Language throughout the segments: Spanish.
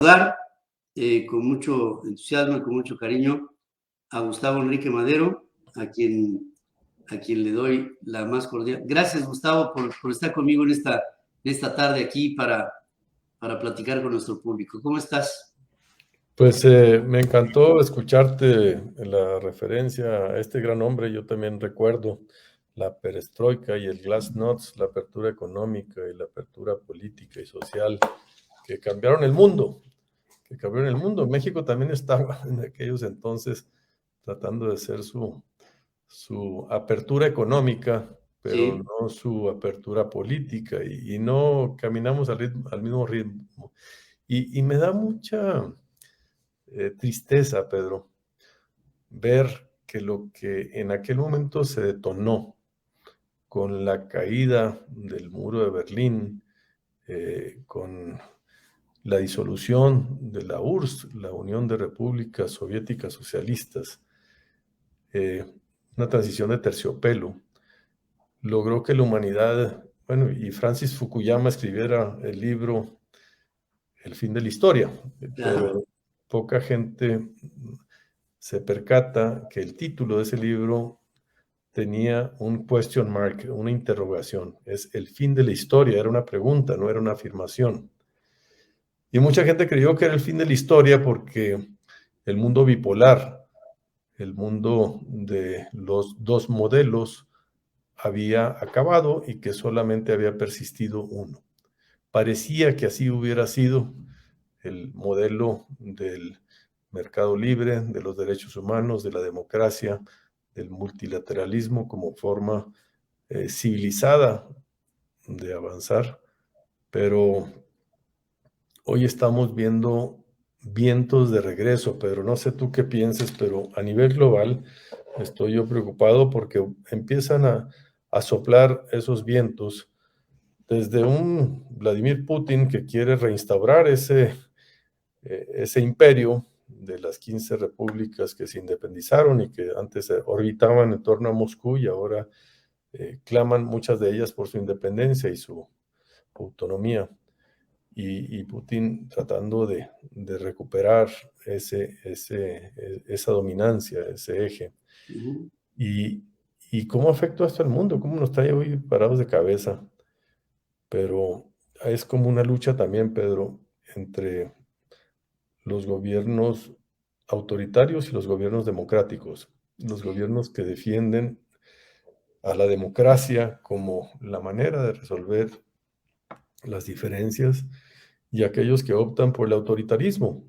Saludar con mucho entusiasmo y con mucho cariño a Gustavo Enrique Madero, a quien le doy la más cordial. Gracias, Gustavo, por estar conmigo en esta tarde aquí para platicar con nuestro público. ¿Cómo estás? Pues me encantó escucharte la referencia a este gran hombre. Yo también recuerdo la perestroika y el glasnost, la apertura económica y la apertura política y social que cambiaron el mundo, México también estaba en aquellos entonces tratando de hacer su apertura económica, pero Sí, no su apertura política, y no caminamos al mismo ritmo. Y me da mucha tristeza, Pedro, ver que lo que en aquel momento se detonó con la caída del muro de Berlín, con la disolución de la URSS, la Unión de Repúblicas Soviéticas Socialistas, eh, una transición de terciopelo, logró que la humanidad, bueno, y Francis Fukuyama escribiera el libro El fin de la historia, claro. pero poca gente se percata que el título de ese libro tenía un question mark, una interrogación. Es el fin de la historia, era una pregunta, no era una afirmación. Y mucha gente creyó que era el fin de la historia porque el mundo bipolar, el mundo de los dos modelos, había acabado y que solamente había persistido uno. Parecía que así hubiera sido el modelo del mercado libre, de los derechos humanos, de la democracia, del multilateralismo como forma civilizada de avanzar, pero hoy estamos viendo vientos de regreso. Pedro, no sé tú qué pienses, pero a nivel global estoy yo preocupado porque empiezan a soplar esos vientos desde un Vladimir Putin que quiere reinstaurar ese imperio de las 15 repúblicas que se independizaron y que antes orbitaban en torno a Moscú, y ahora claman muchas de ellas por su independencia y su autonomía. Y Putin tratando de recuperar esa dominancia, ese eje. Ujú. Y, y cómo afecta esto al mundo, cómo nos trae hoy parados de cabeza. Pero es como una lucha también, Pedro, entre los gobiernos autoritarios y los gobiernos democráticos, los gobiernos que defienden a la democracia como la manera de resolver las diferencias, y aquellos que optan por el autoritarismo,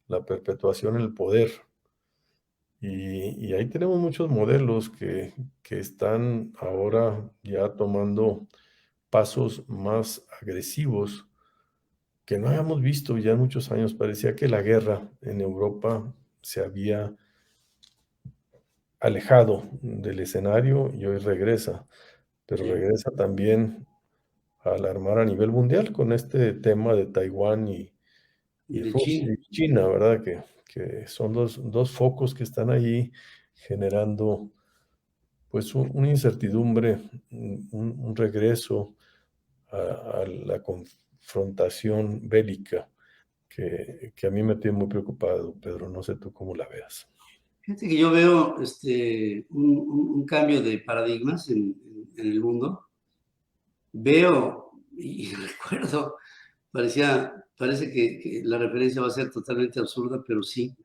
la perpetuación en el poder. Y ahí tenemos muchos modelos que están ahora ya tomando pasos más agresivos que no habíamos visto ya en muchos años. Parecía que la guerra en Europa se había alejado del escenario y hoy regresa, pero Sí. regresa también a alarmar a nivel mundial con este tema de Taiwán Y y de Rusia China. y China, ¿verdad? Que son dos focos que están ahí generando pues una incertidumbre, un regreso a la confrontación bélica que a mí me tiene muy preocupado, Pedro. No sé tú cómo la veas. Fíjate que yo veo un cambio de paradigmas en el mundo. Veo y recuerdo, parece que la referencia va a ser totalmente absurda, pero sí.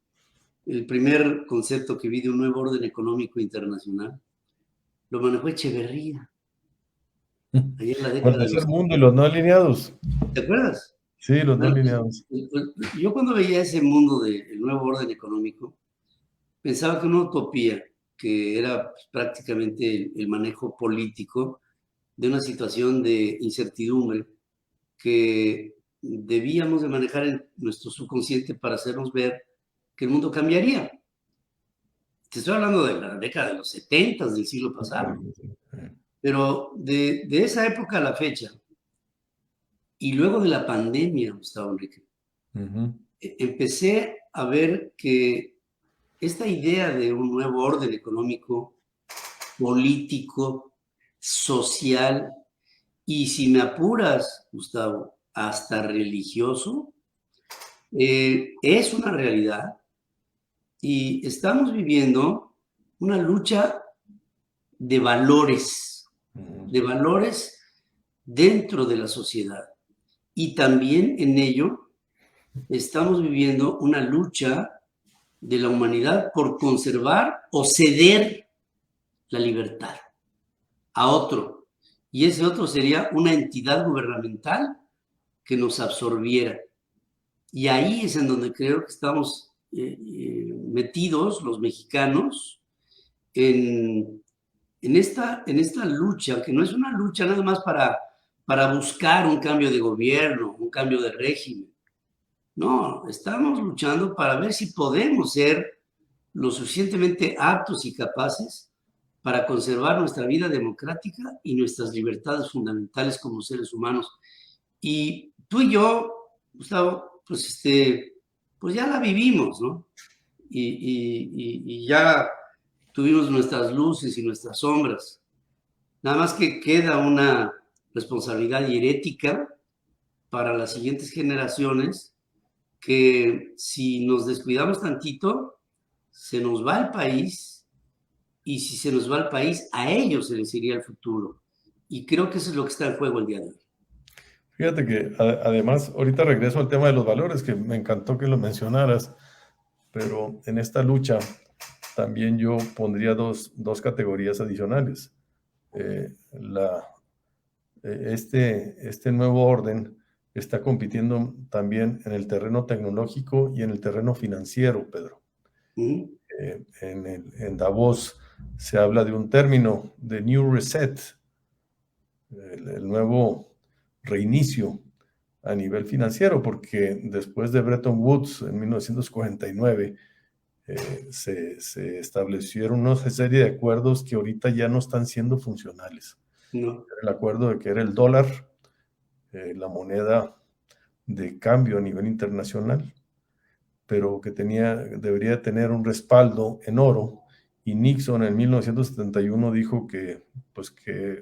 El primer concepto que vi de un nuevo orden económico internacional lo manejó Echeverría, allá en la Bueno, el década de tercer los... mundo y los no alineados. ¿Te acuerdas? Sí, los no Bueno, pues, alineados. yo cuando veía ese mundo del nuevo orden económico, pensaba que una utopía, que era pues, prácticamente el manejo político de una situación de incertidumbre que debíamos de manejar en nuestro subconsciente para hacernos ver que el mundo cambiaría. Te estoy hablando de la década de los 70 del siglo pasado. Pero de esa época a la fecha, y luego de la pandemia, Gustavo Enrique, Ujú. empecé a ver que esta idea de un nuevo orden económico, político, social, y si me apuras, Gustavo, hasta religioso, Es una realidad y estamos viviendo una lucha de valores dentro de la sociedad. Y también en ello estamos viviendo una lucha de la humanidad por conservar o ceder la libertad a otro. Y ese otro sería una entidad gubernamental que nos absorbiera. Y ahí es en donde creo que estamos metidos los mexicanos en esta lucha, que no es una lucha nada más para buscar un cambio de gobierno, un cambio de régimen. No, estamos luchando para ver si podemos ser lo suficientemente aptos y capaces para conservar nuestra vida democrática y nuestras libertades fundamentales como seres humanos. Y tú y yo, Gustavo, pues ya la vivimos, ¿no? Y ya tuvimos nuestras luces y nuestras sombras. Nada más que queda una responsabilidad y ética para las siguientes generaciones que si nos descuidamos tantito, se nos va el país y si se nos va el país, a ellos se les iría el futuro. Y creo que eso es lo que está en juego el día de hoy. Fíjate que además, ahorita regreso al tema de los valores, que me encantó que lo mencionaras, pero en esta lucha también yo pondría dos categorías adicionales. Este nuevo orden está compitiendo también en el terreno tecnológico y en el terreno financiero, Pedro. En Davos se habla de un término, de New Reset, el nuevo reinicio a nivel financiero, porque después de Bretton Woods en 1949 se establecieron una serie de acuerdos que ahorita ya no están siendo funcionales. No. El acuerdo de que era el dólar, la moneda de cambio a nivel internacional, pero que debería tener un respaldo en oro. Y Nixon en 1971 dijo que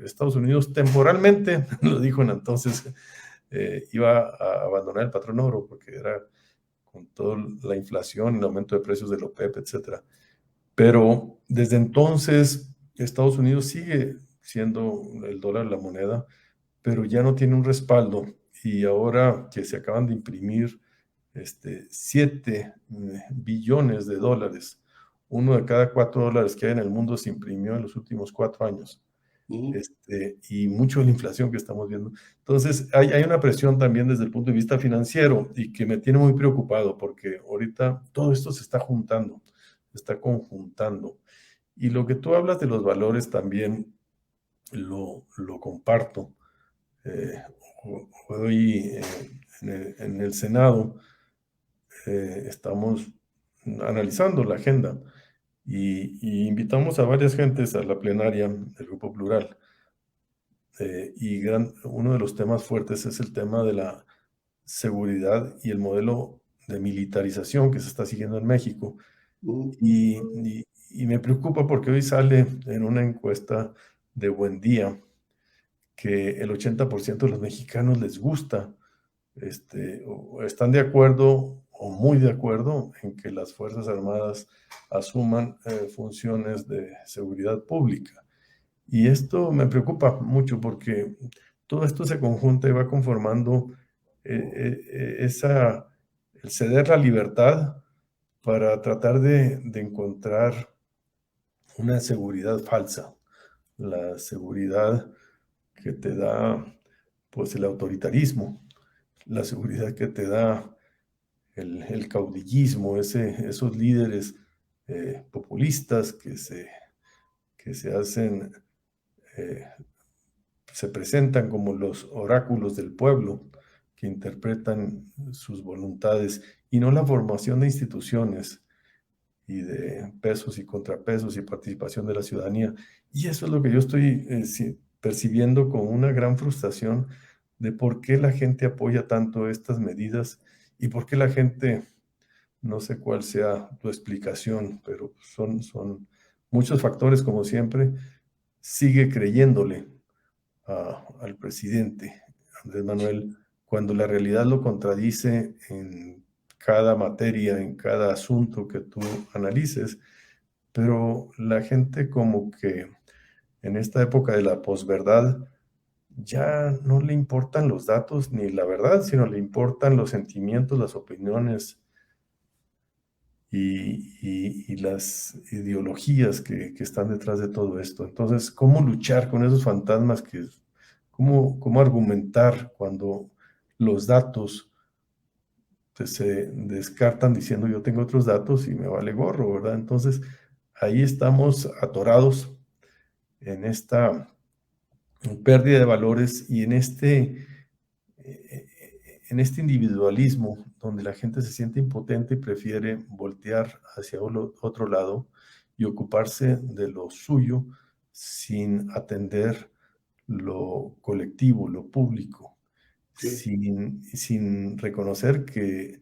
Estados Unidos temporalmente, lo dijo en entonces, iba a abandonar el patrón oro, porque era con toda la inflación, el aumento de precios de la OPEP, etc. Pero desde entonces Estados Unidos sigue siendo el dólar la moneda, pero ya no tiene un respaldo. Y ahora que se acaban de imprimir 7 billones de dólares, uno de cada 4 dólares que hay en el mundo se imprimió en los últimos 4 años. Y mucho de la inflación que estamos viendo. Entonces, hay una presión también desde el punto de vista financiero y que me tiene muy preocupado porque ahorita todo esto se está juntando, se está conjuntando. Y lo que tú hablas de los valores también lo comparto. Hoy en el Senado estamos analizando la agenda y invitamos a varias gentes a la plenaria del Grupo Plural. Uno de los temas fuertes es el tema de la seguridad y el modelo de militarización que se está siguiendo en México. Y me preocupa porque hoy sale en una encuesta de Buen Día que el 80% de los mexicanos les gusta, o están de acuerdo o muy de acuerdo en que las Fuerzas Armadas asuman funciones de seguridad pública. Y esto me preocupa mucho porque todo esto se conjunta y va conformando el ceder la libertad para tratar de encontrar una seguridad falsa, la seguridad que te da pues el autoritarismo, la seguridad que te da el caudillismo, esos líderes populistas que se hacen, se presentan como los oráculos del pueblo, que interpretan sus voluntades y no la formación de instituciones y de pesos y contrapesos y participación de la ciudadanía. Y eso es lo que yo estoy percibiendo con una gran frustración de por qué la gente apoya tanto estas medidas y por qué la gente, no sé cuál sea tu explicación, pero son muchos factores, como siempre, sigue creyéndole al presidente Andrés Manuel cuando la realidad lo contradice en cada materia, en cada asunto que tú analices, pero la gente como que en esta época de la posverdad ya no le importan los datos ni la verdad, sino le importan los sentimientos, las opiniones y las ideologías que están detrás de todo esto. Entonces, ¿cómo luchar con esos fantasmas? ¿Cómo argumentar cuando los datos se descartan diciendo yo tengo otros datos y me vale gorro, ¿verdad? Entonces, ahí estamos atorados en esta pérdida de valores y en este individualismo donde la gente se siente impotente y prefiere voltear hacia otro lado y ocuparse de lo suyo sin atender lo colectivo, lo público, Sí, sin reconocer que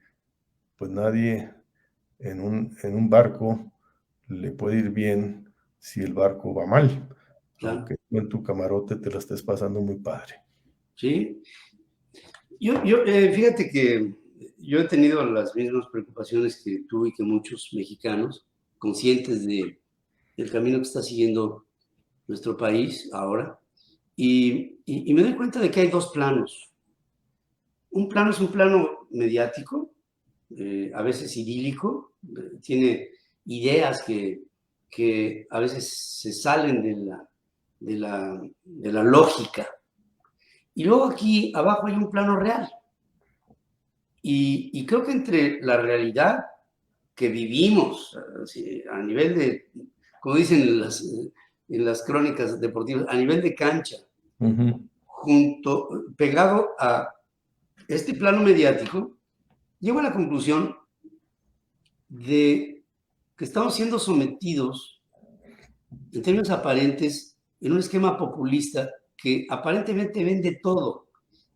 pues nadie en un barco le puede ir bien si el barco va mal, claro. aunque tú en tu camarote te la estés pasando muy padre. Sí. Fíjate que yo he tenido las mismas preocupaciones que tú y que muchos mexicanos, conscientes del camino que está siguiendo nuestro país ahora, y me doy cuenta de que hay dos planos. Un plano es un plano mediático, a veces idílico, tiene ideas que a veces se salen de la lógica. Y luego aquí abajo hay un plano real. Y creo que entre la realidad que vivimos a nivel de, como dicen en las crónicas deportivas, a nivel de cancha, pegado a este plano mediático, llego a la conclusión de que estamos siendo sometidos, en términos aparentes, en un esquema populista que aparentemente vende todo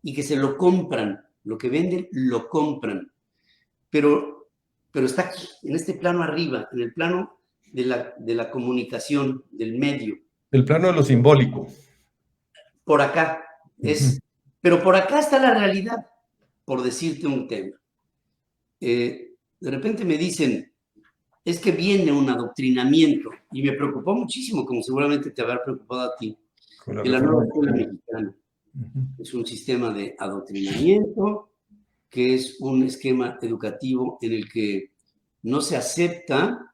y que se lo compran. Lo que venden, lo compran. Pero está aquí, en este plano arriba, en el plano de la comunicación, del medio. El plano de lo simbólico. Por acá pero por acá está la realidad, por decirte un tema. De repente me dicen, es que viene un adoctrinamiento, y me preocupó muchísimo, como seguramente te habrá preocupado a ti, Con la en la nueva reforma escuela mexicana. mexicana. Es un sistema de adoctrinamiento, que es un esquema educativo en el que no se acepta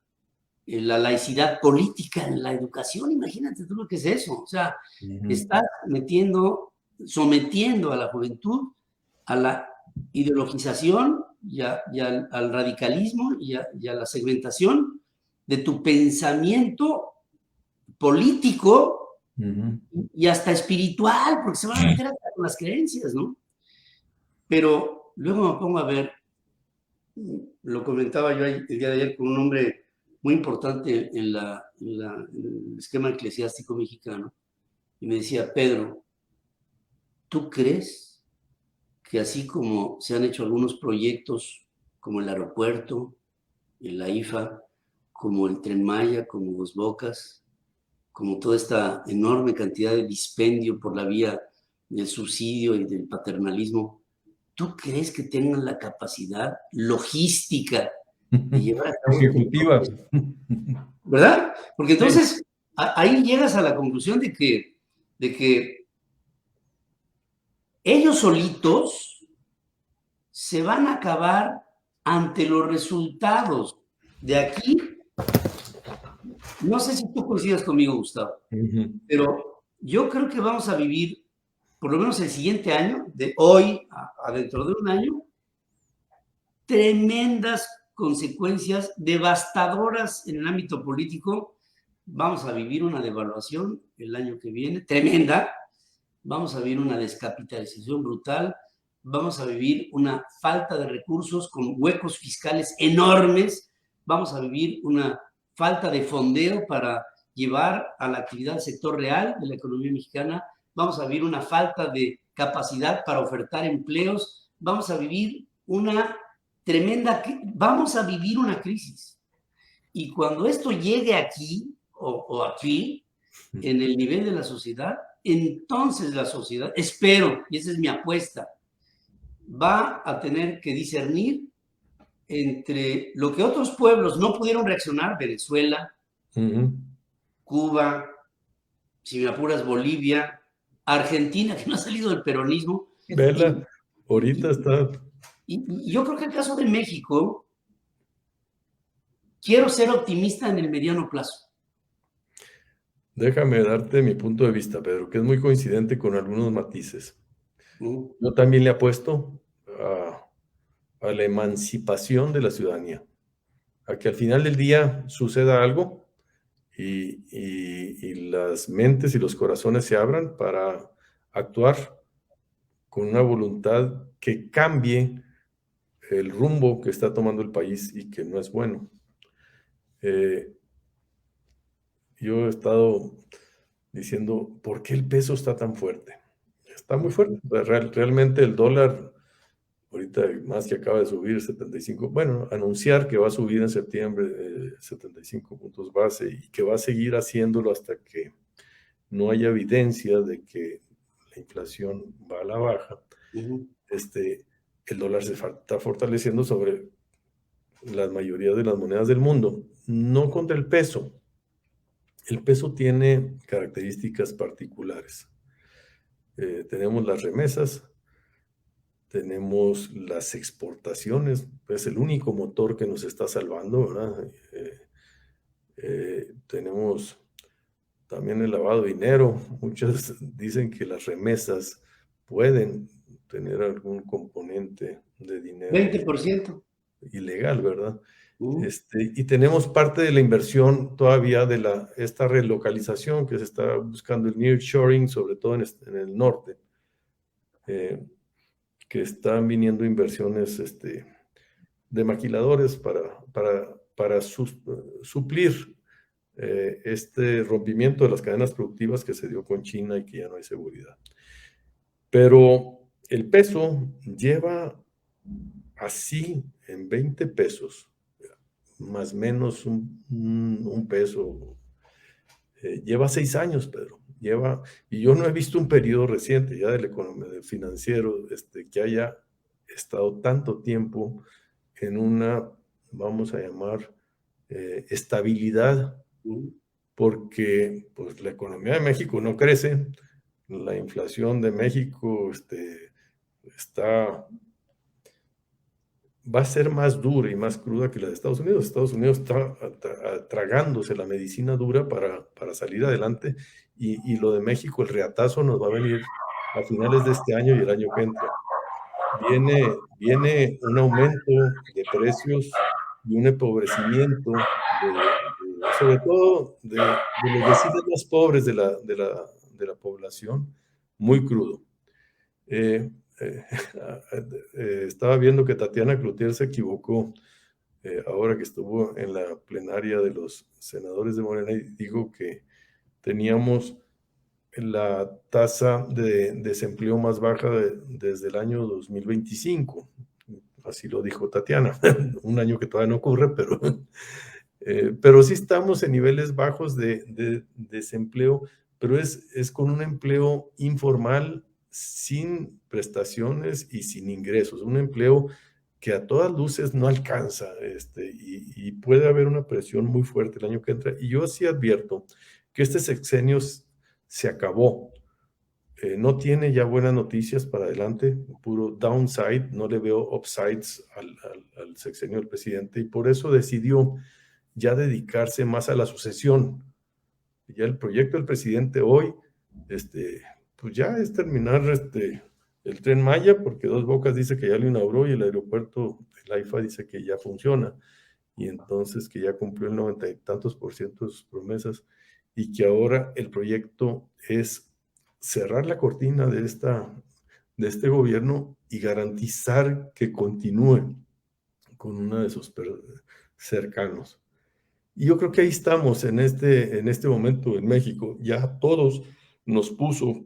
la laicidad política en la educación. Imagínate tú lo que es eso. O sea, está sometiendo a la juventud a la ideologización y al radicalismo y a la segmentación de tu pensamiento político y hasta espiritual, porque se van a meter hasta con las creencias, ¿no? Pero luego me pongo a ver, lo comentaba yo el día de ayer con un hombre muy importante en el esquema eclesiástico mexicano, y me decía, Pedro, ¿tú crees que así como se han hecho algunos proyectos como el aeropuerto, la IFA, como el Tren Maya, como Dos Bocas, como toda esta enorme cantidad de dispendio por la vía del subsidio y del paternalismo, ¿tú crees que tengan la capacidad logística de llevar a cabo este Ejecutiva. proceso? ¿Verdad? Porque Sí. entonces ahí llegas a la conclusión de que ellos solitos se van a acabar ante los resultados de aquí. No sé si tú coincidas conmigo, Gustavo, pero yo creo que vamos a vivir, por lo menos el siguiente año, de hoy a dentro de un año, tremendas consecuencias devastadoras en el ámbito político. Vamos a vivir una devaluación el año que viene, tremenda. Vamos a vivir una descapitalización brutal. Vamos a vivir una falta de recursos con huecos fiscales enormes. Vamos a vivir una falta de fondeo para llevar a la actividad del sector real de la economía mexicana. Vamos a vivir una falta de capacidad para ofertar empleos. Vamos a vivir vamos a vivir una crisis. Y cuando esto llegue aquí o aquí, en el nivel de la sociedad, entonces la sociedad, espero, y esa es mi apuesta, va a tener que discernir entre lo que otros pueblos no pudieron reaccionar, Venezuela, Cuba, si me apuras, Bolivia, Argentina, que no ha salido del peronismo. Vela, ahorita está... Y yo creo que el caso de México, quiero ser optimista en el mediano plazo. Déjame darte mi punto de vista, Pedro, que es muy coincidente con algunos matices. Yo también le apuesto a la emancipación de la ciudadanía, a que al final del día suceda algo y las mentes y los corazones se abran para actuar con una voluntad que cambie el rumbo que está tomando el país y que no es bueno. Yo he estado diciendo, ¿por qué el peso está tan fuerte? Está muy fuerte. Realmente el dólar, ahorita más que acaba de subir 75, bueno, anunciar que va a subir en septiembre 75 puntos base y que va a seguir haciéndolo hasta que no haya evidencia de que la inflación va a la baja. El dólar se está fortaleciendo sobre la mayoría de las monedas del mundo, no contra el peso. El peso tiene características particulares. Tenemos las remesas, tenemos las exportaciones, es el único motor que nos está salvando, ¿verdad? Tenemos también el lavado de dinero. Muchos dicen que las remesas pueden tener algún componente de dinero 20%. Ilegal, ¿verdad? Y tenemos parte de la inversión todavía de esta relocalización que se está buscando, el nearshoring, sobre todo en el norte, que están viniendo inversiones de maquiladores para suplir este rompimiento de las cadenas productivas que se dio con China y que ya no hay seguridad. Pero el peso lleva así en 20 pesos, más o menos un peso, lleva 6 años, Pedro. Y yo no he visto un periodo reciente ya del financiero que haya estado tanto tiempo en una, vamos a llamar, estabilidad, porque pues, la economía de México no crece, la inflación de México va a ser más dura y más cruda que la de Estados Unidos. Estados Unidos está tragándose la medicina dura para salir adelante y lo de México, el reatazo nos va a venir a finales de este año y el año que entra. Viene un aumento de precios y un empobrecimiento, sobre todo de los vecinos más pobres de la población, muy crudo. Estaba viendo que Tatiana Cloutier se equivocó ahora que estuvo en la plenaria de los senadores de Morena y dijo que teníamos la tasa de desempleo más baja desde el año 2025. Así lo dijo Tatiana, un año que todavía no ocurre, pero sí estamos en niveles bajos de desempleo, pero es con un empleo informal, sin prestaciones y sin ingresos, un empleo que a todas luces no alcanza, y puede haber una presión muy fuerte el año que entra. Y yo sí advierto que este sexenio se acabó. No tiene ya buenas noticias para adelante, puro downside, no le veo upsides al sexenio del presidente y por eso decidió ya dedicarse más a la sucesión. Ya el proyecto del presidente hoy, pues ya es terminar el Tren Maya, porque Dos Bocas dice que ya lo inauguró y el aeropuerto, el AIFA dice que ya funciona, y entonces que ya cumplió el 90 y tantos % de sus promesas, y que ahora el proyecto es cerrar la cortina de este gobierno y garantizar que continúe con uno de sus cercanos. Y yo creo que ahí estamos en este momento en México. Ya todos nos puso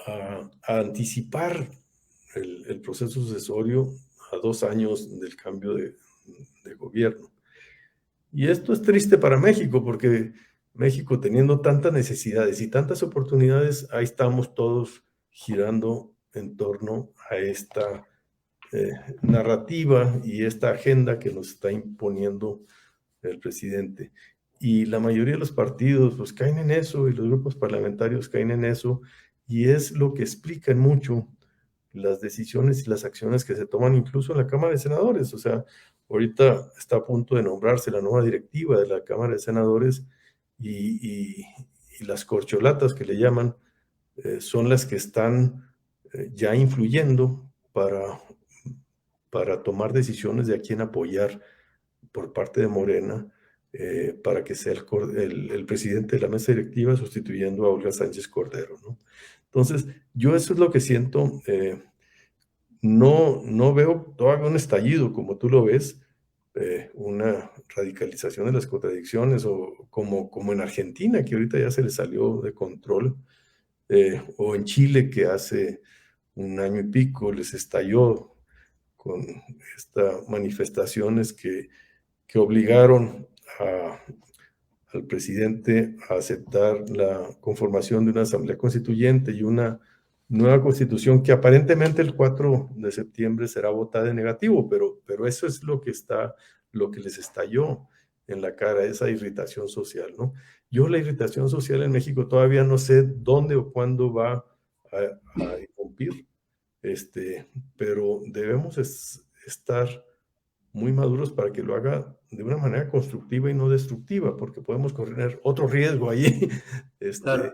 a anticipar el proceso sucesorio a 2 años del cambio de gobierno. Y esto es triste para México, porque México, teniendo tantas necesidades y tantas oportunidades, ahí estamos todos girando en torno a esta narrativa y esta agenda que nos está imponiendo el presidente. Y la mayoría de los partidos pues caen en eso, y los grupos parlamentarios caen en eso, y es lo que explica mucho las decisiones y las acciones que se toman incluso en la Cámara de Senadores. O sea, ahorita está a punto de nombrarse la nueva directiva de la Cámara de Senadores, y las corcholatas que le llaman son las que están ya influyendo para tomar decisiones de a quién apoyar por parte de Morena, para que sea el presidente de la mesa directiva sustituyendo a Olga Sánchez Cordero, ¿no? Entonces, yo eso es lo que siento. No veo todavía un estallido como tú lo ves, una radicalización de las contradicciones, o como en Argentina, que ahorita ya se le salió de control, o en Chile, que hace un año y pico les estalló con estas manifestaciones que obligaron al presidente a aceptar la conformación de una asamblea constituyente y una nueva constitución que aparentemente el 4 de septiembre será votada en negativo, pero eso es lo que les estalló en la cara, esa irritación social, ¿no? Yo la irritación social en México todavía no sé dónde o cuándo va a irrumpir, pero debemos estar muy maduros para que lo haga de una manera constructiva y no destructiva, porque podemos correr otro riesgo ahí, Claro.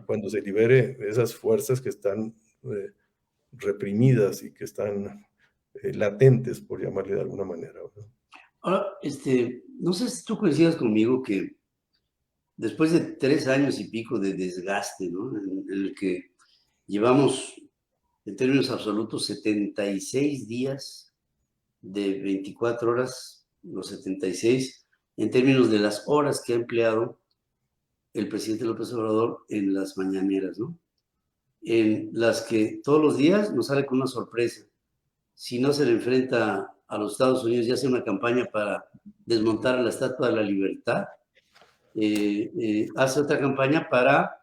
cuando se libere esas fuerzas que están reprimidas y que están latentes, por llamarle de alguna manera, ¿no? Ahora, no sé si tú coincidas conmigo que después de 3 años y pico de desgaste, ¿no? En el que llevamos, en términos absolutos, 76 días de 24 horas, los 76, en términos de las horas que ha empleado el presidente López Obrador en las mañaneras, ¿no? En las que todos los días nos sale con una sorpresa. Si no se le enfrenta a los Estados Unidos y hace una campaña para desmontar la Estatua de la Libertad, hace otra campaña para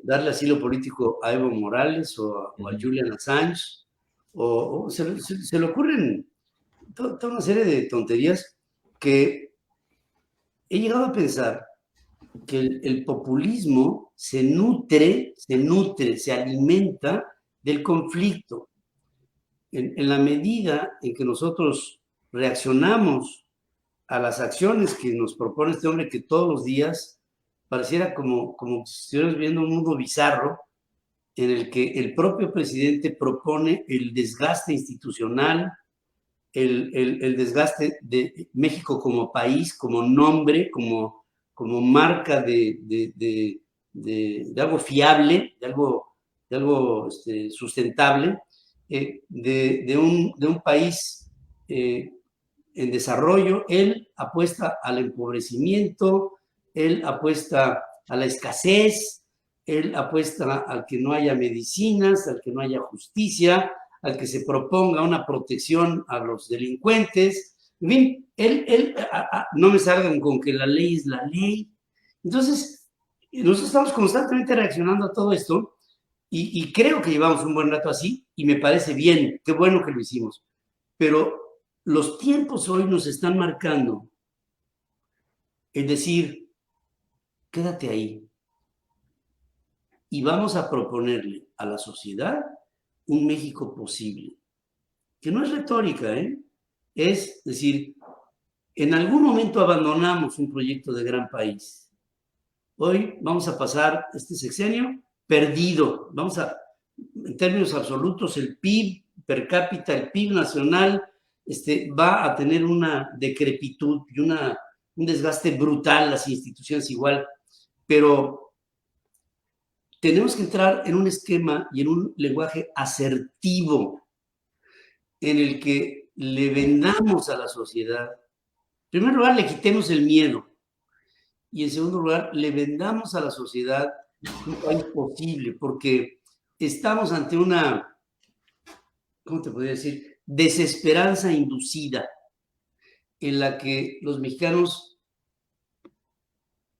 darle asilo político a Evo Morales o a Julian Assange, o se le ocurren toda una serie de tonterías que he llegado a pensar que el populismo se nutre, se alimenta del conflicto. En la medida en que nosotros reaccionamos a las acciones que nos propone este hombre, que todos los días pareciera como si estuviéramos viendo un mundo bizarro, en el que el propio presidente propone el desgaste institucional, el desgaste de México como país, como nombre, como marca de algo fiable, de algo sustentable, de un país en desarrollo. Él apuesta al empobrecimiento, él apuesta a la escasez, él apuesta al que no haya medicinas, al que no haya justicia, al que se proponga una protección a los delincuentes. En fin, no me salgan con que la ley es la ley. Entonces, nosotros estamos constantemente reaccionando a todo esto, y creo que llevamos un buen rato así, y me parece bien, qué bueno que lo hicimos. Pero los tiempos hoy nos están marcando el decir, quédate ahí, y vamos a proponerle a la sociedad un México posible, que no es retórica, es decir, en algún momento abandonamos un proyecto de gran país. Hoy vamos a pasar este sexenio perdido. En términos absolutos, el PIB per cápita, el PIB nacional, va a tener una decrepitud y un desgaste brutal, las instituciones igual, pero tenemos que entrar en un esquema y en un lenguaje asertivo en el que le vendamos a la sociedad. En primer lugar, le quitemos el miedo, y en segundo lugar, le vendamos a la sociedad un país posible, porque estamos ante una, ¿cómo te podría decir?, desesperanza inducida, en la que los mexicanos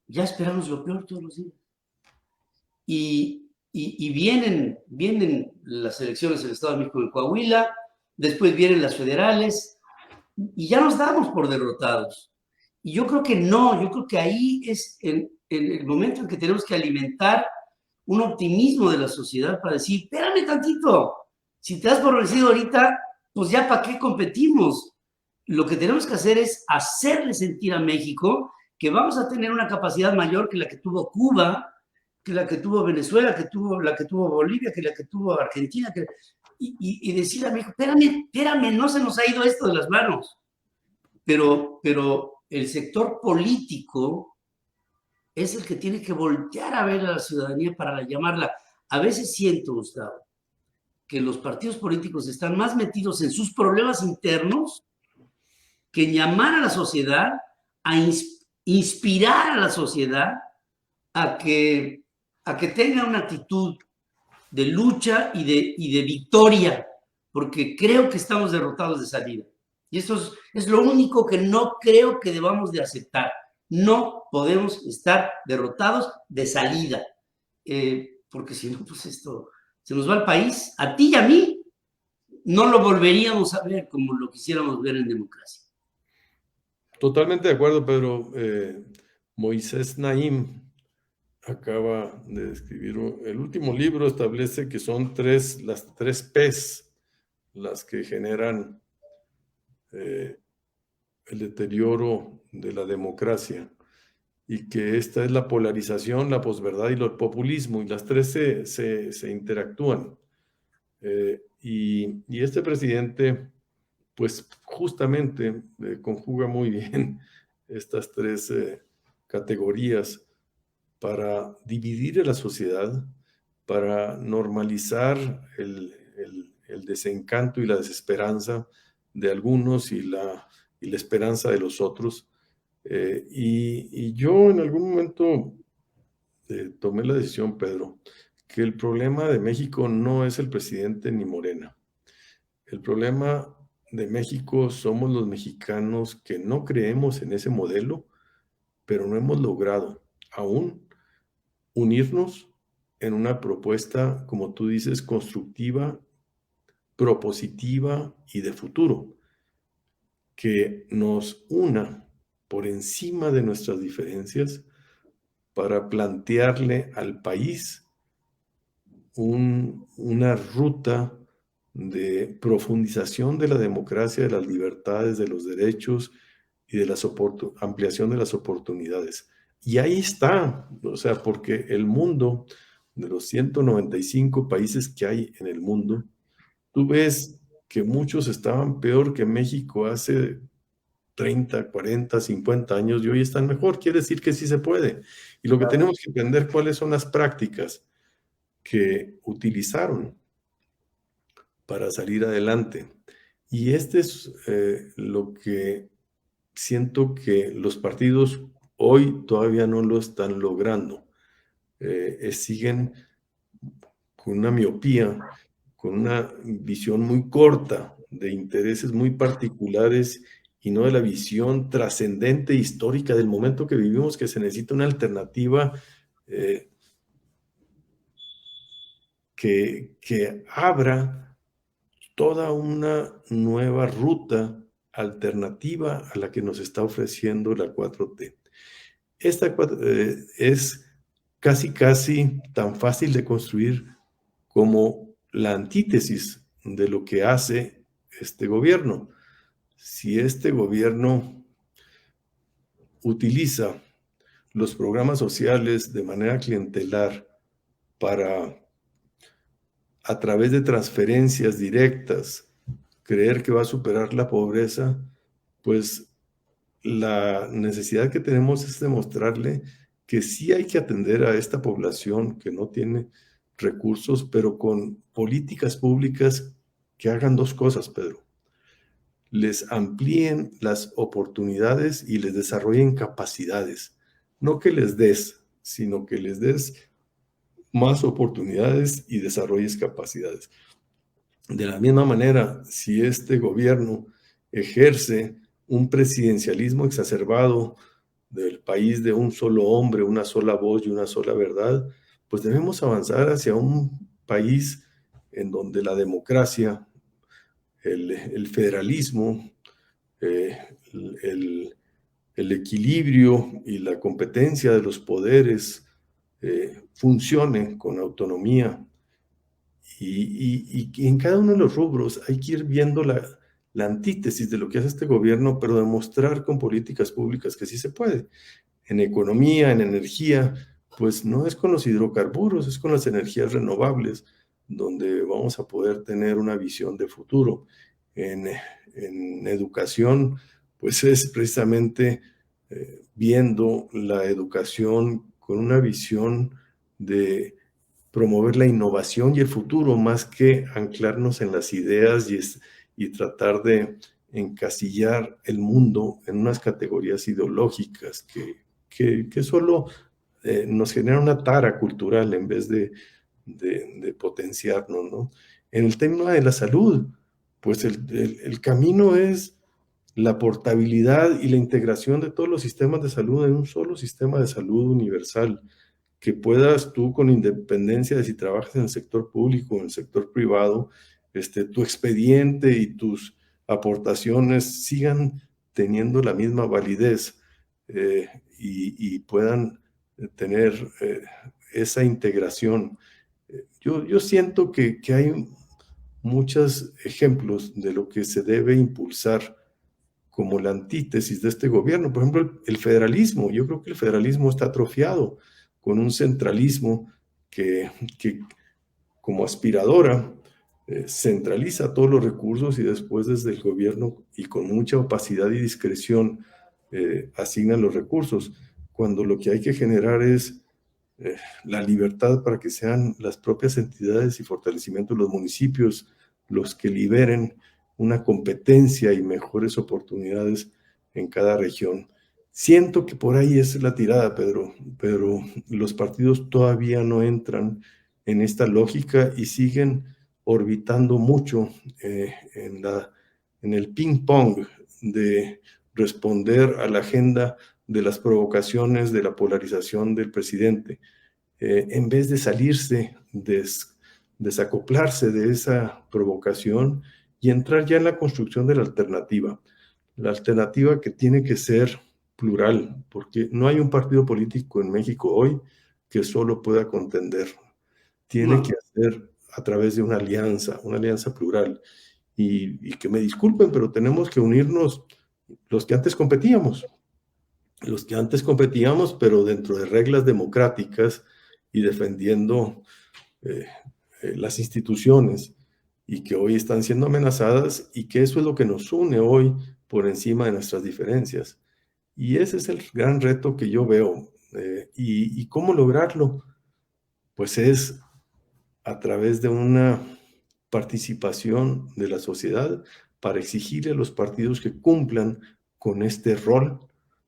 ya esperamos lo peor todos los días. Y vienen las elecciones en el Estado de México, en Coahuila, después vienen las federales, y ya nos damos por derrotados. Y yo creo que no, yo creo que ahí es en el momento en que tenemos que alimentar un optimismo de la sociedad para decir, espérame tantito, si te has favorecido ahorita, pues ya para qué competimos. Lo que tenemos que hacer es hacerle sentir a México que vamos a tener una capacidad mayor que la que tuvo Cuba, que la que tuvo Venezuela, la que tuvo Bolivia, que la que tuvo Argentina, y decirle a México, espérame, no se nos ha ido esto de las manos. Pero el sector político es el que tiene que voltear a ver a la ciudadanía para llamarla. A veces siento, Gustavo, que los partidos políticos están más metidos en sus problemas internos que en llamar a la sociedad, a inspirar a la sociedad a que tenga una actitud de lucha y de victoria, porque creo que estamos derrotados de salida. Y esto es lo único que no creo que debamos de aceptar. No podemos estar derrotados de salida, porque si no, pues esto se nos va al país, a ti y a mí, no lo volveríamos a ver como lo quisiéramos ver en democracia. Totalmente de acuerdo, Pedro. Moisés Naim acaba de escribir el último libro, establece que son las tres P's las que generan el deterioro de la democracia, y que esta es la polarización, la posverdad y el populismo, y las tres se interactúan. Y este presidente, pues justamente conjuga muy bien estas tres categorías para dividir a la sociedad, para normalizar el desencanto y la desesperanza de algunos y la esperanza de los otros. Y yo en algún momento tomé la decisión, Pedro, que el problema de México no es el presidente ni Morena. El problema de México somos los mexicanos que no creemos en ese modelo, pero no hemos logrado aún unirnos en una propuesta, como tú dices, constructiva, propositiva y de futuro, que nos una por encima de nuestras diferencias para plantearle al país una ruta de profundización de la democracia, de las libertades, de los derechos y de la ampliación de las oportunidades. Y ahí está, o sea, porque el mundo, de los 195 países que hay en el mundo, tú ves que muchos estaban peor que México hace 30, 40, 50 años y hoy están mejor. Quiere decir que sí se puede. Y lo que tenemos que entender cuáles son las prácticas que utilizaron para salir adelante. Y este es lo que siento que los partidos hoy todavía no lo están logrando. Siguen con una miopía, con una visión muy corta de intereses muy particulares y no de la visión trascendente histórica del momento que vivimos, que se necesita una alternativa que abra toda una nueva ruta alternativa a la que nos está ofreciendo la 4T. Esta es casi tan fácil de construir como la antítesis de lo que hace este gobierno. Si este gobierno utiliza los programas sociales de manera clientelar para, a través de transferencias directas, creer que va a superar la pobreza, pues la necesidad que tenemos es demostrarle que sí hay que atender a esta población que no tiene recursos, pero con políticas públicas que hagan dos cosas, Pedro. Les amplíen las oportunidades y les desarrollen capacidades. No que les des, sino que les des más oportunidades y desarrolles capacidades. De la misma manera, si este gobierno ejerce un presidencialismo exacerbado del país de un solo hombre, una sola voz y una sola verdad, pues debemos avanzar hacia un país en donde la democracia el federalismo, eh, el, el equilibrio y la competencia de los poderes funcione con autonomía. Y en cada uno de los rubros hay que ir viendo la antítesis de lo que hace este gobierno, pero demostrar con políticas públicas que sí se puede. En economía, en energía, pues no es con los hidrocarburos, es con las energías renovables, donde vamos a poder tener una visión de futuro. En educación, pues es precisamente viendo la educación con una visión de promover la innovación y el futuro, más que anclarnos en las ideas y tratar de encasillar el mundo en unas categorías ideológicas que solo nos genera una tara cultural en vez de potenciarnos, ¿no? En el tema de la salud, pues el camino es la portabilidad y la integración de todos los sistemas de salud en un solo sistema de salud universal, que puedas tú, con independencia de si trabajas en el sector público o en el sector privado, tu expediente y tus aportaciones sigan teniendo la misma validez y puedan tener esa integración. Yo siento que hay muchos ejemplos de lo que se debe impulsar como la antítesis de este gobierno. Por ejemplo, el federalismo. Yo creo que el federalismo está atrofiado con un centralismo que como aspiradora centraliza todos los recursos y después desde el gobierno y con mucha opacidad y discreción asignan los recursos, cuando lo que hay que generar es la libertad para que sean las propias entidades y fortalecimiento de los municipios los que liberen una competencia y mejores oportunidades en cada región. Siento que por ahí es la tirada, Pedro, pero los partidos todavía no entran en esta lógica y siguen orbitando mucho en el ping-pong de responder a la agenda de las provocaciones, de la polarización del presidente, en vez de salirse, desacoplarse de esa provocación y entrar ya en la construcción de la alternativa que tiene que ser plural, porque no hay un partido político en México hoy que solo pueda contender. Tiene que ser a través de una alianza plural. Y que me disculpen, pero tenemos que unirnos los que antes competíamos, pero dentro de reglas democráticas y defendiendo las instituciones y que hoy están siendo amenazadas, y que eso es lo que nos une hoy por encima de nuestras diferencias. Y ese es el gran reto que yo veo. ¿Y cómo lograrlo? Pues es a través de una participación de la sociedad para exigirle a los partidos que cumplan con este rol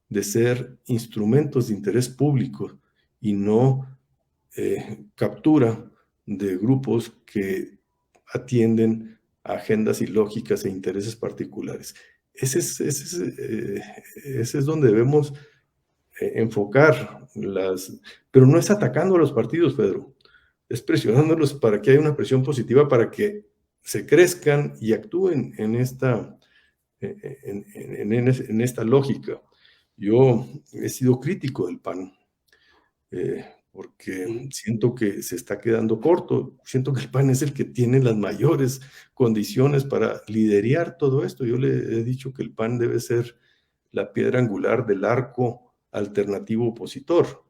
de ser instrumentos de interés público y no captura de grupos que atienden a agendas ilógicas e intereses particulares. Ese es donde debemos enfocar pero no es atacando a los partidos, Pedro, es presionándolos para que haya una presión positiva para que se crezcan y actúen en esta lógica. Yo he sido crítico del PAN, porque siento que se está quedando corto, siento que el PAN es el que tiene las mayores condiciones para liderar todo esto. Yo le he dicho que el PAN debe ser la piedra angular del arco alternativo opositor.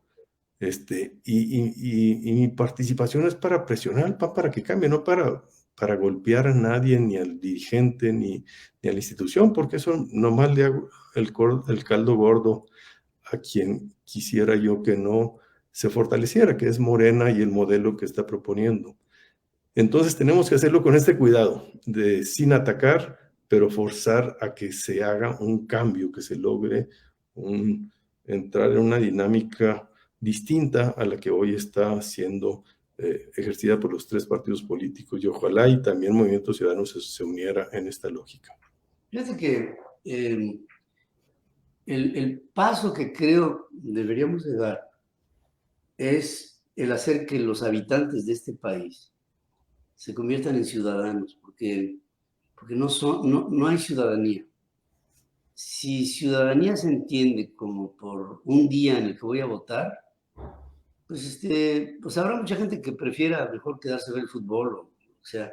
Y mi participación es para presionar al PAN para que cambie, no para golpear a nadie, ni al dirigente, ni a la institución, porque eso nomás le hago el caldo gordo a quien quisiera yo que no se fortaleciera, que es Morena y el modelo que está proponiendo. Entonces tenemos que hacerlo con este cuidado, de sin atacar, pero forzar a que se haga un cambio, que se logre entrar en una dinámica distinta a la que hoy está siendo ejercida por los tres partidos políticos, y ojalá y también Movimiento Ciudadano se uniera en esta lógica. Fíjate que el paso que creo deberíamos de dar es el hacer que los habitantes de este país se conviertan en ciudadanos, porque porque no hay ciudadanía. Si ciudadanía se entiende como por un día en el que voy a votar, pues habrá mucha gente que prefiera mejor quedarse a ver el fútbol, o sea,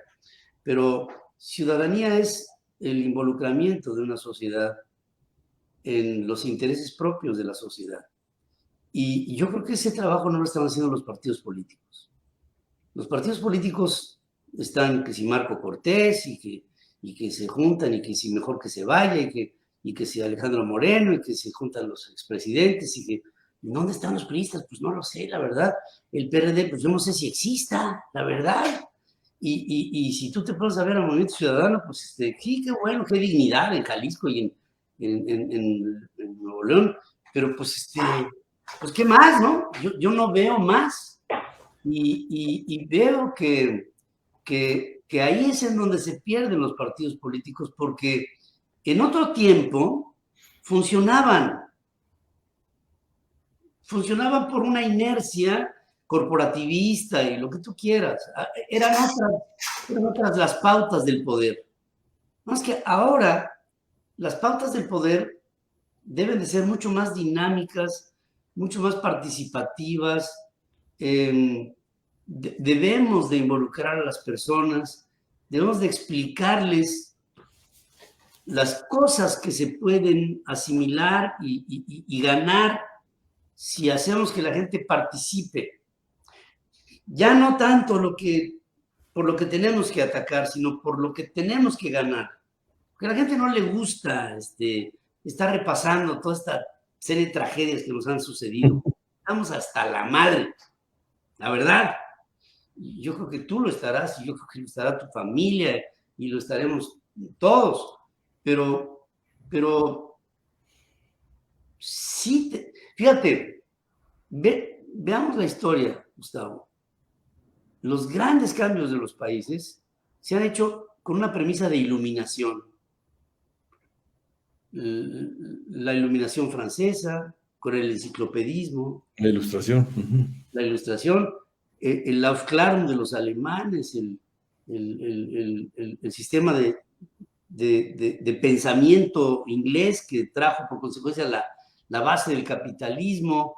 pero ciudadanía es el involucramiento de una sociedad en los intereses propios de la sociedad. Y yo creo que ese trabajo no lo están haciendo los partidos políticos. Los partidos políticos están que si Marco Cortés y que se juntan y que si mejor que se vaya y que si Alejandro Moreno y que se juntan los expresidentes y que ¿dónde están los priistas? Pues no lo sé, la verdad. El PRD, pues yo no sé si exista, la verdad. Y si tú te pones a ver al Movimiento Ciudadano, pues sí, qué bueno, qué dignidad en Jalisco y en Nuevo León, pero pues pues qué más, ¿no? Yo no veo más. Y veo que ahí es en donde se pierden los partidos políticos, porque en otro tiempo funcionaban por una inercia corporativista y lo que tú quieras. Eran otras las pautas del poder. Más que ahora, las pautas del poder deben de ser mucho más dinámicas, mucho más participativas. Debemos de involucrar a las personas, debemos de explicarles las cosas que se pueden asimilar y ganar si hacemos que la gente participe. Ya no tanto por lo que tenemos que atacar, sino por lo que tenemos que ganar. Porque a la gente no le gusta estar repasando toda esta serie de tragedias que nos han sucedido. Estamos hasta la madre, la verdad. Yo creo que tú lo estarás, y yo creo que lo estará tu familia, y lo estaremos todos. Pero sí, fíjate, veamos la historia, Gustavo. Los grandes cambios de los países se han hecho con una premisa de iluminación. La iluminación francesa, con el enciclopedismo. La ilustración. La ilustración, el Aufklärung de los alemanes, el sistema de pensamiento inglés que trajo por consecuencia la base del capitalismo,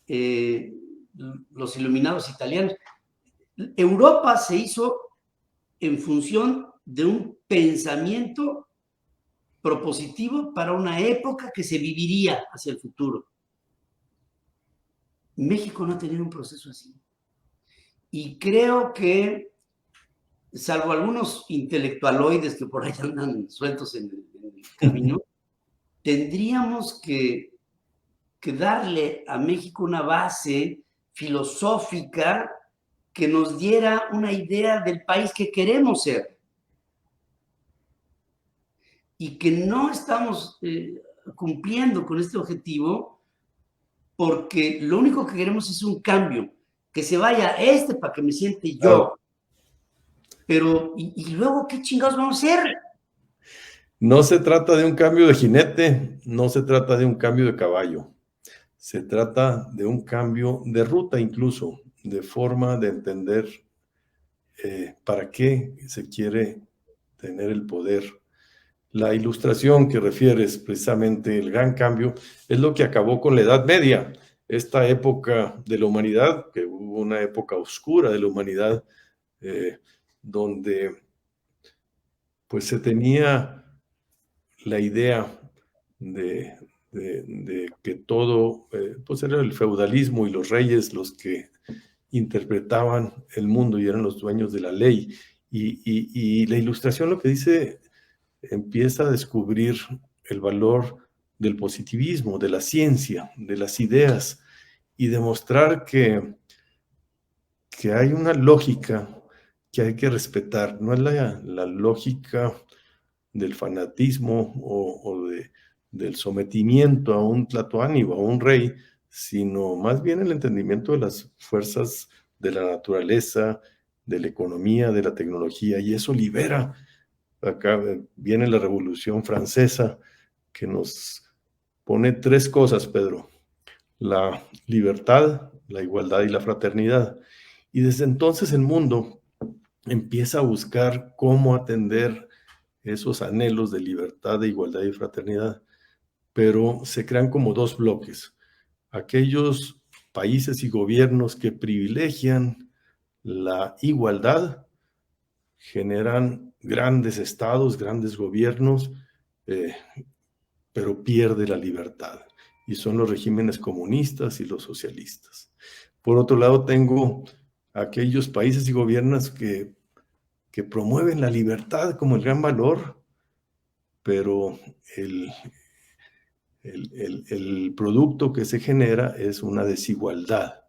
los iluminados italianos. Europa se hizo en función de un pensamiento propositivo para una época que se viviría hacia el futuro. México no ha tenido un proceso así. Y creo que, salvo algunos intelectualoides que por ahí andan sueltos en el camino, tendríamos que darle a México una base filosófica que nos diera una idea del país que queremos ser. Y que no estamos cumpliendo con este objetivo porque lo único que queremos es un cambio, que se vaya para que me siente yo. Claro. Pero, ¿y luego qué chingados vamos a hacer? No se trata de un cambio de jinete, no se trata de un cambio de caballo. Se trata de un cambio de ruta incluso, de forma de entender para qué se quiere tener el poder. La ilustración que refieres, precisamente el gran cambio, es lo que acabó con la Edad Media, esta época de la humanidad, que hubo una época oscura de la humanidad, donde pues se tenía la idea de que todo, pues era el feudalismo y los reyes los que interpretaban el mundo y eran los dueños de la ley. Y la ilustración lo que dice, empieza a descubrir el valor del positivismo, de la ciencia, de las ideas, y demostrar que hay una lógica que hay que respetar. No es la lógica del fanatismo o del sometimiento a un tlatoani o a un rey, sino más bien el entendimiento de las fuerzas de la naturaleza, de la economía, de la tecnología, y eso libera. Acá viene la Revolución Francesa, que nos pone tres cosas, Pedro: la libertad, la igualdad y la fraternidad. Y desde entonces el mundo empieza a buscar cómo atender esos anhelos de libertad, de igualdad y fraternidad, pero se crean como dos bloques. Aquellos países y gobiernos que privilegian la igualdad generan grandes estados, grandes gobiernos, pero pierde la libertad. Y son los regímenes comunistas y los socialistas. Por otro lado, tengo aquellos países y gobiernos que promueven la libertad como el gran valor, pero el producto que se genera es una desigualdad.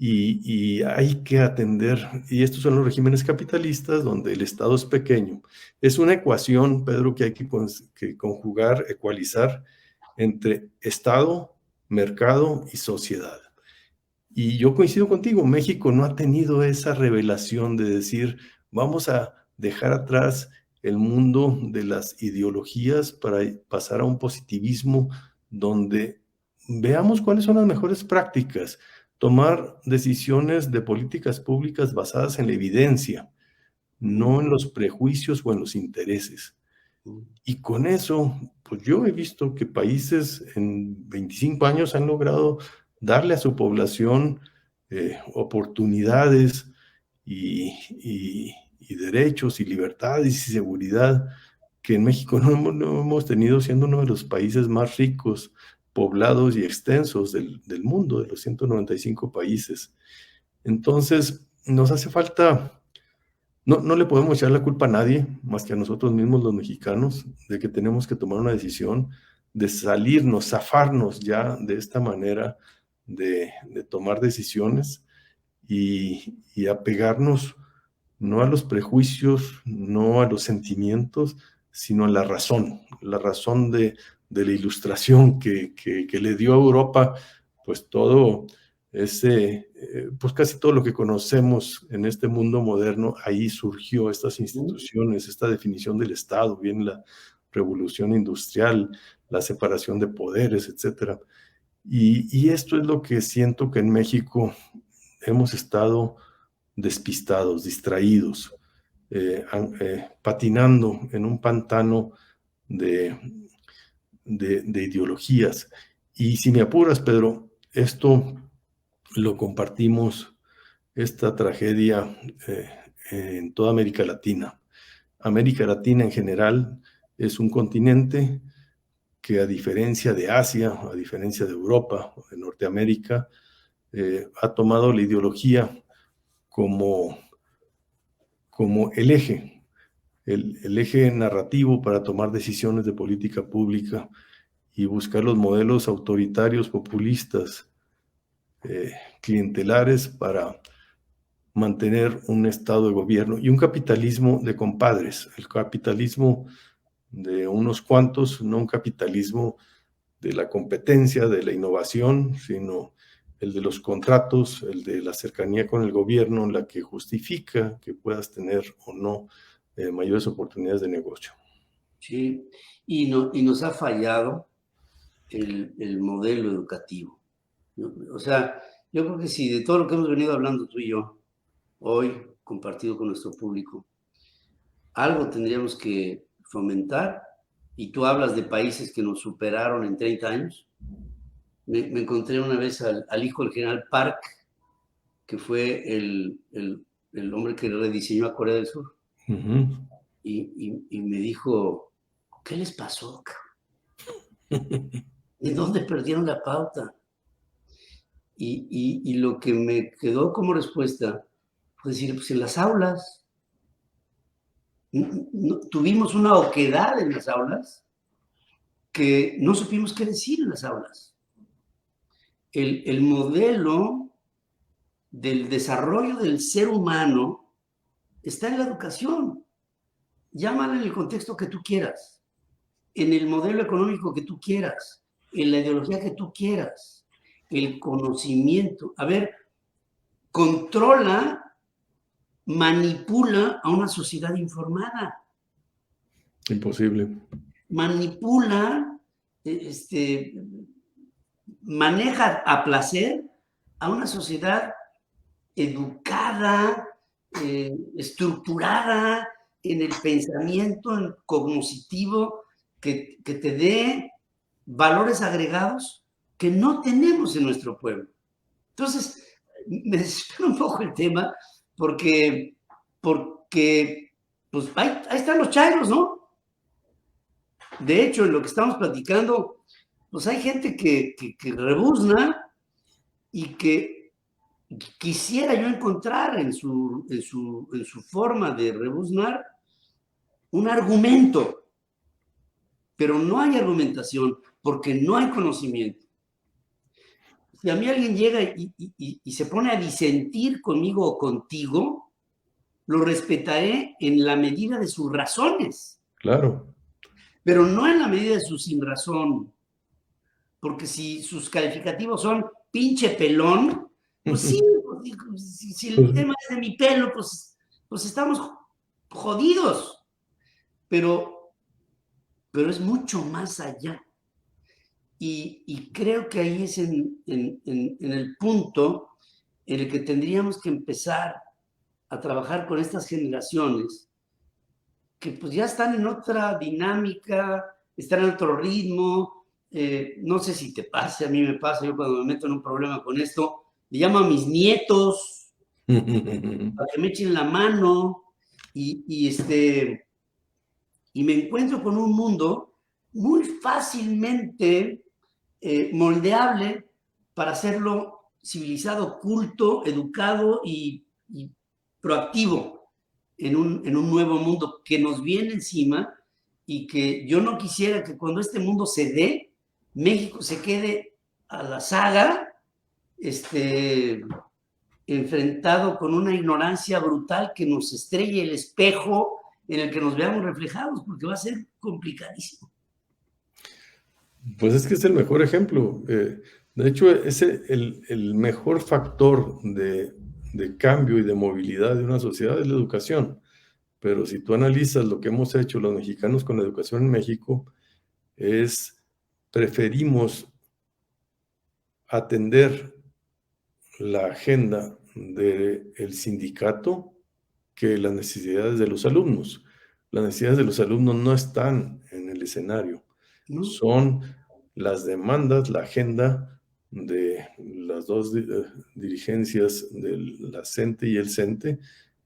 Y hay que atender, y estos son los regímenes capitalistas donde el Estado es pequeño. Es una ecuación, Pedro, que hay que conjugar, ecualizar entre Estado, mercado y sociedad. Y yo coincido contigo, México no ha tenido esa revelación de decir, vamos a dejar atrás el mundo de las ideologías para pasar a un positivismo donde veamos cuáles son las mejores prácticas, tomar decisiones de políticas públicas basadas en la evidencia, no en los prejuicios o en los intereses. Y con eso, pues yo he visto que países en 25 años han logrado darle a su población oportunidades y derechos y libertades y seguridad que en México no hemos tenido, siendo uno de los países más ricos, poblados y extensos del mundo, de los 195 países. Entonces, nos hace falta... No le podemos echar la culpa a nadie, más que a nosotros mismos los mexicanos, de que tenemos que tomar una decisión de salirnos, zafarnos ya de esta manera de tomar decisiones y apegarnos no a los prejuicios, no a los sentimientos, sino a la razón de la ilustración que le dio a Europa, pues todo pues casi todo lo que conocemos en este mundo moderno, ahí surgió estas instituciones, esta definición del Estado, viene la revolución industrial, la separación de poderes, etc. Y esto es lo que siento que en México hemos estado despistados, distraídos, patinando en un pantano de ideologías. Y si me apuras, Pedro, esto lo compartimos, esta tragedia en toda América Latina. América Latina en general es un continente que, a diferencia de Asia, a diferencia de Europa o de Norteamérica, ha tomado la ideología como el eje, el eje narrativo para tomar decisiones de política pública y buscar los modelos autoritarios, populistas, clientelares para mantener un estado de gobierno y un capitalismo de compadres, el capitalismo de unos cuantos, no un capitalismo de la competencia, de la innovación, sino el de los contratos, el de la cercanía con el gobierno, la que justifica que puedas tener o no mayores oportunidades de negocio. Sí, y nos ha fallado el modelo educativo, ¿no? O sea, yo creo que si de todo lo que hemos venido hablando tú y yo, hoy compartido con nuestro público, algo tendríamos que fomentar, y tú hablas de países que nos superaron en 30 años. Me encontré una vez al hijo del general Park, que fue el hombre que rediseñó a Corea del Sur. Y me dijo, ¿qué les pasó? ¿De dónde perdieron la pauta? Y lo que me quedó como respuesta fue decir, pues en las aulas. Tuvimos una oquedad en las aulas que no supimos qué decir en las aulas. El modelo del desarrollo del ser humano está en la educación. Llámala en el contexto que tú quieras, en el modelo económico que tú quieras, en la ideología que tú quieras, el conocimiento. A ver, controla, manipula a una sociedad informada. Imposible. Manipula, maneja a placer a una sociedad educada, estructurada, en el pensamiento en cognoscitivo que te dé valores agregados que no tenemos en nuestro pueblo. Entonces, me desespera un poco el tema porque pues ahí están los chairos, ¿no? De hecho, en lo que estamos platicando, pues hay gente que rebuzna y que quisiera yo encontrar en su forma de rebuznar un argumento, pero no hay argumentación porque no hay conocimiento. Si a mí alguien llega y se pone a disentir conmigo o contigo, lo respetaré en la medida de sus razones. Claro. Pero no en la medida de su sin razón. Porque si sus calificativos son pinche pelón, pues sí, si el tema es de mi pelo, pues estamos jodidos. Pero es mucho más allá. Y creo que ahí es en el punto en el que tendríamos que empezar a trabajar con estas generaciones que pues ya están en otra dinámica, están en otro ritmo. No sé si te pasa, a mí me pasa, yo cuando me meto en un problema con esto, le llamo a mis nietos para que me echen la mano y me encuentro con un mundo muy fácilmente moldeable para hacerlo civilizado, culto, educado y proactivo en un nuevo mundo que nos viene encima y que yo no quisiera que cuando este mundo se dé, México se quede a la saga, enfrentado con una ignorancia brutal que nos estrelle el espejo en el que nos veamos reflejados, porque va a ser complicadísimo. Pues es que es el mejor ejemplo. De hecho, es el mejor factor de cambio y de movilidad de una sociedad es la educación. Pero si tú analizas lo que hemos hecho los mexicanos con la educación en México, preferimos atender la agenda del sindicato que las necesidades de los alumnos. Las necesidades de los alumnos no están en el escenario. ¿No? Son las demandas, la agenda de las dos dirigencias, de la CENTE y el CENTE,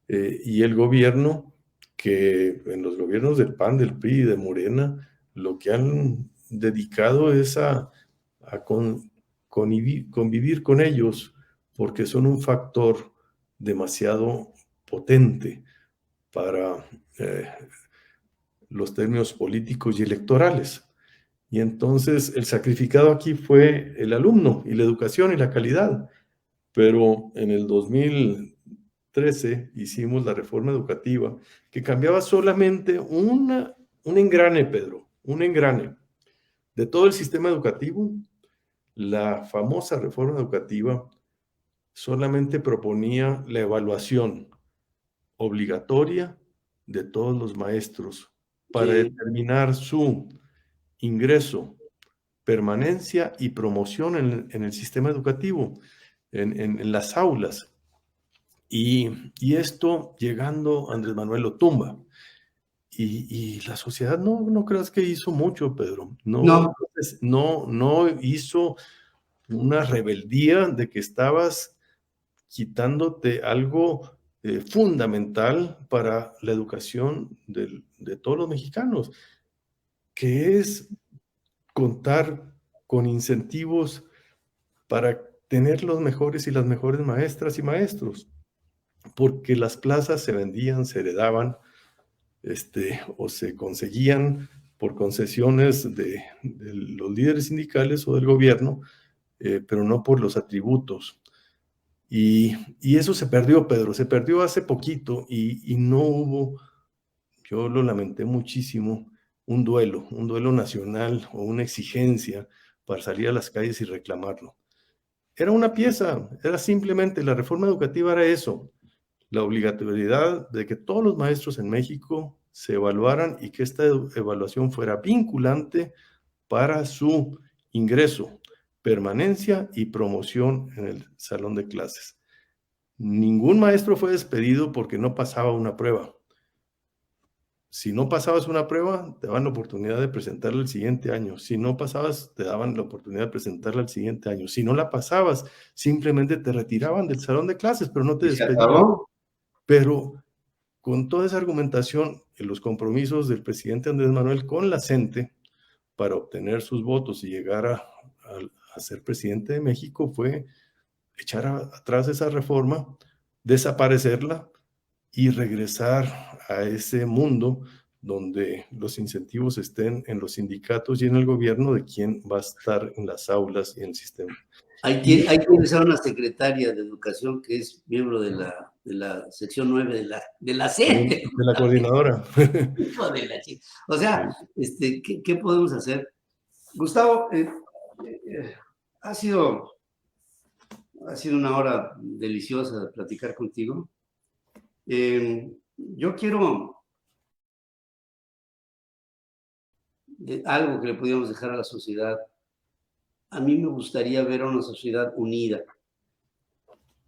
y el gobierno, que en los gobiernos del PAN, del PRI y de Morena, lo que han dedicado es a convivir con ellos, porque son un factor demasiado potente para los términos políticos y electorales. Y entonces el sacrificado aquí fue el alumno y la educación y la calidad. Pero en el 2013 hicimos la reforma educativa que cambiaba solamente un engrane, Pedro, un engrane de todo el sistema educativo. La famosa reforma educativa solamente proponía la evaluación obligatoria de todos los maestros para determinar su ingreso, permanencia y promoción en el sistema educativo, en las aulas. Y esto, llegando, Andrés Manuel lo tumba. Y la sociedad no creas que hizo mucho, Pedro. No hizo una rebeldía de que estabas quitándote algo fundamental para la educación de todos los mexicanos, que es contar con incentivos para tener los mejores y las mejores maestras y maestros, porque las plazas se vendían, se heredaban, o se conseguían por concesiones de los líderes sindicales o del gobierno, pero no por los atributos. Y eso se perdió, Pedro, se perdió hace poquito y no hubo, yo lo lamenté muchísimo, un duelo nacional o una exigencia para salir a las calles y reclamarlo. Era una pieza, era simplemente, la reforma educativa era eso, la obligatoriedad de que todos los maestros en México se evaluaran y que esta evaluación fuera vinculante para su ingreso, permanencia y promoción en el salón de clases. Ningún maestro fue despedido porque no pasaba una prueba. si no pasabas una prueba, te daban la oportunidad de presentarla el siguiente año. Si no pasabas, te daban la oportunidad de presentarla el siguiente año. Si no la pasabas, simplemente te retiraban del salón de clases, pero no te Y se despedían. acabó. Pero con toda esa argumentación, en los compromisos del presidente Andrés Manuel con la gente para obtener sus votos y llegar a ser presidente de México fue echar atrás esa reforma, desaparecerla y regresar a ese mundo donde los incentivos estén en los sindicatos y en el gobierno de quién va a estar en las aulas y en el sistema. Hay que empezar una secretaria de educación que es miembro de la sección 9 de la CEP. De la coordinadora. Hijo de la chica. O sea, ¿qué podemos hacer? Gustavo, ha sido una hora deliciosa de platicar contigo. Yo quiero algo que le pudiéramos dejar a la sociedad. A mí me gustaría ver a una sociedad unida,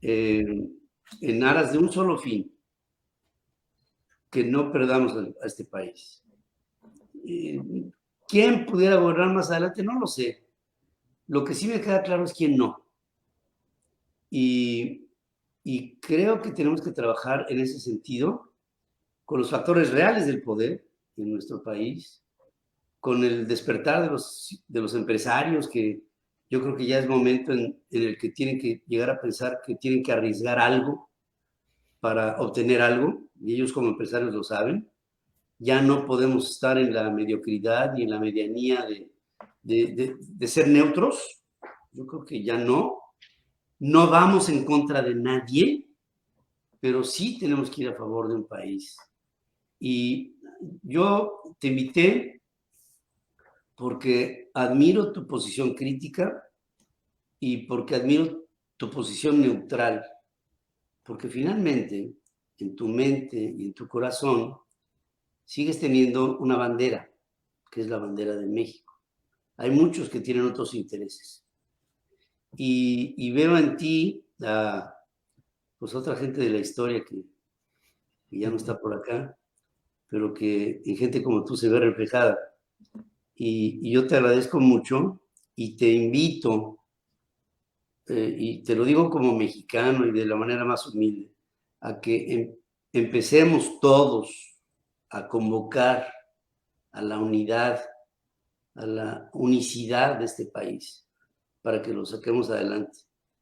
en aras de un solo fin, que no perdamos a este país. ¿Quién pudiera gobernar más adelante? No lo sé. Lo que sí me queda claro es quién no. Y creo que tenemos que trabajar en ese sentido con los factores reales del poder en nuestro país, con el despertar de los empresarios, que yo creo que ya es momento en el que tienen que llegar a pensar que tienen que arriesgar algo para obtener algo, y ellos como empresarios lo saben. Ya no podemos estar en la mediocridad y en la medianía de ser neutros. Yo creo que ya no. No vamos en contra de nadie, pero sí tenemos que ir a favor de un país. Y yo te invité porque admiro tu posición crítica y porque admiro tu posición neutral, porque finalmente en tu mente y en tu corazón sigues teniendo una bandera, que es la bandera de México. Hay muchos que tienen otros intereses. Y veo en ti a pues otra gente de la historia que ya no está por acá, pero que en gente como tú se ve reflejada. Y yo te agradezco mucho y te invito, y te lo digo como mexicano y de la manera más humilde, a que empecemos todos a convocar a la unidad, a la unicidad de este país, para que lo saquemos adelante.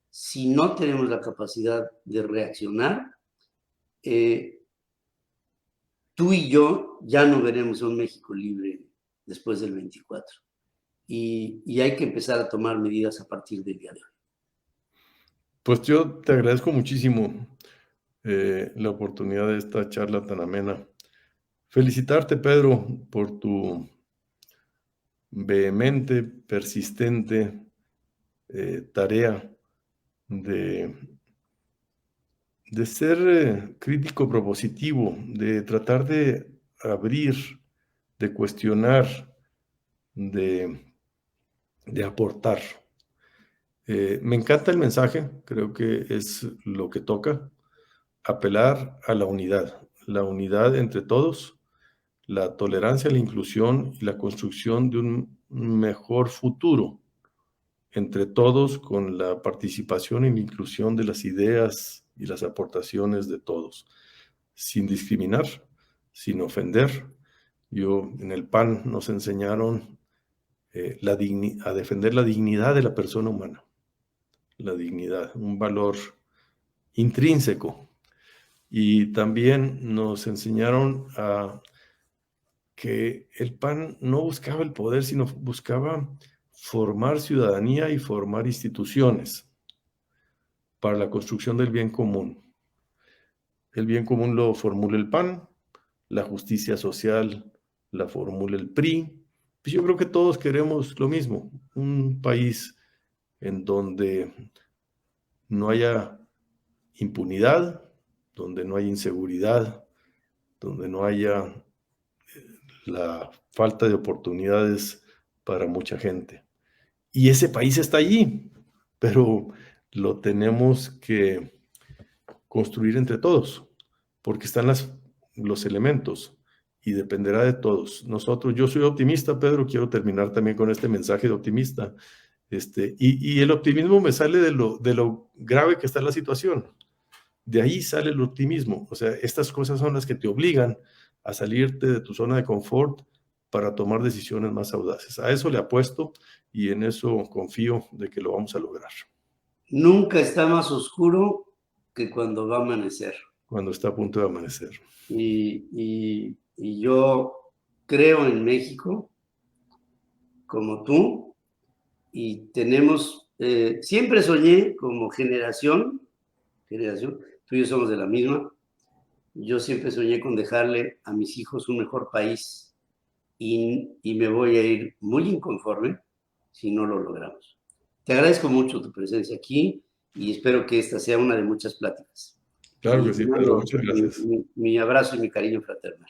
Si no tenemos la capacidad de reaccionar, tú y yo ya no veremos a un México libre después del 24. Y hay que empezar a tomar medidas a partir del día de hoy. Pues yo te agradezco muchísimo la oportunidad de esta charla tan amena. Felicitarte, Pedro, por tu vehemente, persistente tarea de ser crítico propositivo, de tratar de abrir, de cuestionar, de aportar. Me encanta el mensaje, creo que es lo que toca, apelar a la unidad entre todos, la tolerancia, la inclusión y la construcción de un mejor futuro entre todos con la participación y la inclusión de las ideas y las aportaciones de todos, sin discriminar, sin ofender. En el PAN nos enseñaron a defender la dignidad de la persona humana, la dignidad, un valor intrínseco. Y también nos enseñaron a que el PAN no buscaba el poder, sino buscaba formar ciudadanía y formar instituciones para la construcción del bien común. El bien común lo formula el PAN, la justicia social la formula el PRI. Pues yo creo que todos queremos lo mismo, un país en donde no haya impunidad, donde no haya inseguridad, donde no haya la falta de oportunidades para mucha gente. Y ese país está allí, pero lo tenemos que construir entre todos, porque están los elementos. y dependerá de todos. Nosotros, yo soy optimista, Pedro, quiero terminar también con este mensaje de optimista. Y el optimismo me sale de lo grave que está la situación. De ahí sale el optimismo. O sea, estas cosas son las que te obligan a salirte de tu zona de confort para tomar decisiones más audaces. A eso le apuesto y en eso confío de que lo vamos a lograr. Nunca está más oscuro que cuando va a amanecer. Cuando está a punto de amanecer. Y yo creo en México, como tú, y tenemos, siempre soñé como generación, tú y yo somos de la misma, yo siempre soñé con dejarle a mis hijos un mejor país y me voy a ir muy inconforme si no lo logramos. Te agradezco mucho tu presencia aquí y espero que esta sea una de muchas pláticas. Claro que sí, Pedro, muchas gracias. Mi abrazo y mi cariño fraternal.